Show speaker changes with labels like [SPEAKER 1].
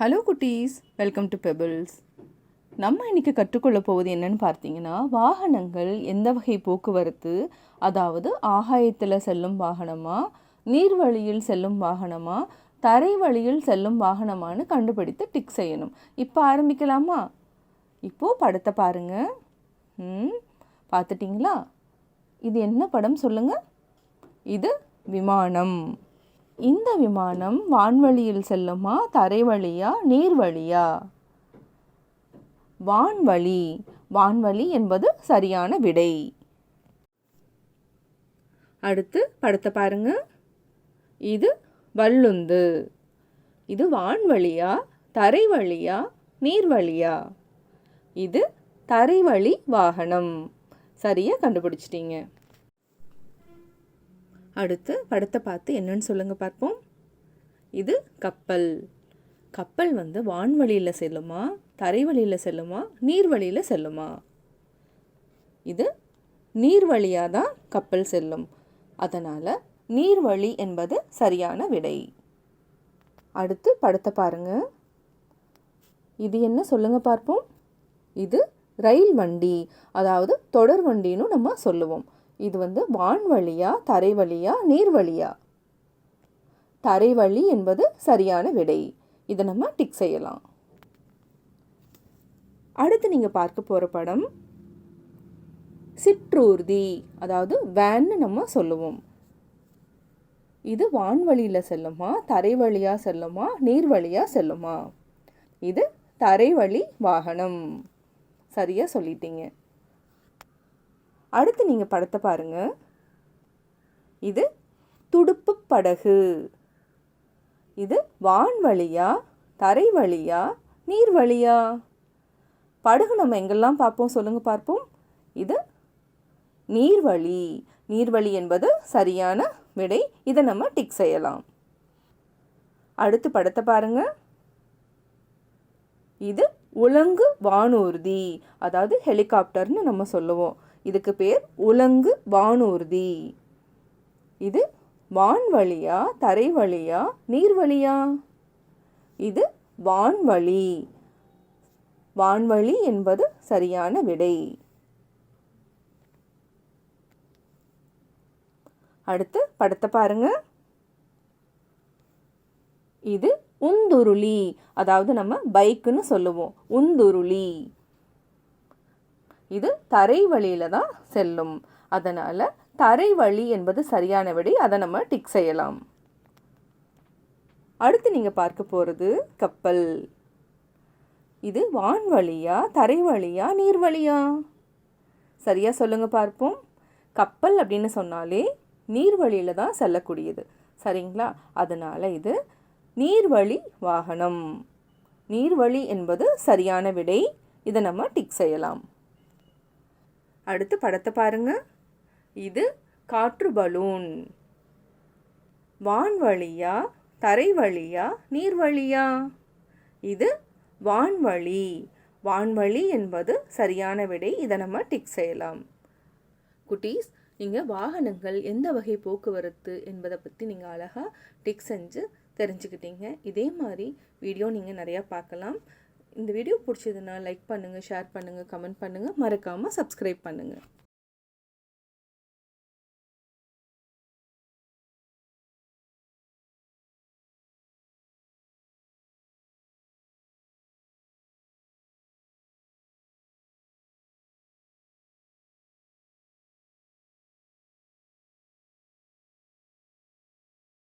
[SPEAKER 1] Hello குட்டீஸ், welcome to pebbles. நம்ம இன்றைக்கி கற்றுக்கொள்ள போவது என்னன்னு பார்த்தீங்கன்னா, வாகனங்கள் எந்த வகை போக்குவரத்து, அதாவது ஆகாயத்தில் செல்லும் வாகனமா, நீர்வழியில் செல்லும் வாகனமா, தரை வழியில் செல்லும் வாகனமானு கண்டுபிடித்து டிக் செய்யணும். இப்போ ஆரம்பிக்கலாமா? இப்போது படத்தை பாருங்கள். பார்த்துட்டிங்களா? இது என்ன படம் சொல்லுங்கள்? இது விமானம். இந்த விமானம் வான்வழியில் செல்லுமா, தரை வழியா, நீர் வழியா? வான்வழி. வான்வழி என்பது சரியான விடை. அடுத்து படத்தை பாருங்க. இது வள்ளுந்து. இது வான்வழியா, தரை வழியா, நீர் வழியா? இது தரைவழி வாகனம். சரியா கண்டுபிடிச்சிட்டீங்க. அடுத்து படத்தை பார்த்து என்னன்னு சொல்லுங்க பார்ப்போம். இது கப்பல். கப்பல் வான்வழியில் செல்லுமா, தரைவழியில் செல்லுமா, நீர்வழியில் செல்லுமா? இது நீர்வழியாக தான் கப்பல் செல்லும். அதனால் நீர்வழி என்பது சரியான விடை. அடுத்து படத்தை பாருங்க. இது என்ன சொல்லுங்க பார்ப்போம். இது ரயில் வண்டி, அதாவது தொடர் வண்டின்னு நம்ம சொல்லுவோம். இது வான்வழியா, தரைவழியா, நீர்வழியா? தரைவழி என்பது சரியான விடை. இதை நம்ம டிக் செய்யலாம். அடுத்து நீங்கள் பார்க்க போகிற படம் சிற்றூர்தி, அதாவது வேன்னு நம்ம சொல்லுவோம். இது வான்வழியில் செல்லுமா, தரைவழியா செல்லுமா, நீர்வழியா செல்லுமா? இது தரைவழி வாகனம். சரியா சொல்லிட்டீங்க. அடுத்து நீங்கள் படத்தை பாருங்க. இது துடுப்பு படகு. இது வான்வழியா, தரைவழியா, நீர்வழியா? படகு நம்ம எங்கெல்லாம் பார்ப்போம் சொல்லுங்க பார்ப்போம். இது நீர்வழி. நீர்வழி என்பது சரியான விடை. இதை நம்ம டிக் செய்யலாம். அடுத்து படத்தை பாருங்க. இது உலங்கு வானூர்தி, அதாவது ஹெலிகாப்டர்னு நம்ம சொல்லுவோம். இதுக்கு பேர் உலங்கு வானூர்தி. இது வான்வழியா, தரைவழியா, நீர்வழியா? இது வான்வழி. வான்வழி என்பது சரியான விடை. அடுத்து படத்தை பாருங்க. இது உந்துருளி, அதாவது நம்ம பைக்குன்னு சொல்லுவோம். உந்துருளி. இது தரை வழியில தான் செல்லும். அதனால் தரைவழி என்பது சரியான விடை. அதை நம்ம டிக் செய்யலாம். அடுத்து நீங்கள் பார்க்க போகிறது கப்பல். இது வான்வழியா, தரைவழியா, நீர்வழியா? சரியாக சொல்லுங்க பார்ப்போம். கப்பல் அப்படின்னு சொன்னாலே நீர்வழியில் தான் செல்லக்கூடியது. சரிங்களா? அதனால் இது நீர்வழி வாகனம். நீர்வழி என்பது சரியான விடை. இதை நம்ம டிக் செய்யலாம். அடுத்து படத்தை பாருங்க. இது காற்று பலூன். வான்வழியா, தரைவழியா, நீர்வழியா? இது வான்வழி. வான்வழி என்பது சரியான விடை. இதை நம்ம டிக் செய்யலாம். குட்டீஸ், நீங்கள் வாகனங்கள் எந்த வகை போக்குவரத்து என்பதை பற்றி நீங்கள் அழகாக டிக் செஞ்சு தெரிஞ்சுக்கிட்டீங்க. இதே மாதிரி வீடியோ நீங்கள் நிறையா பார்க்கலாம். இந்த வீடியோ பிடிச்சதுன்னா லைக் பண்ணுங்கள், ஷேர் பண்ணுங்கள், கமெண்ட் பண்ணுங்கள், மறக்காமல் சப்ஸ்கிரைப் பண்ணுங்கள்.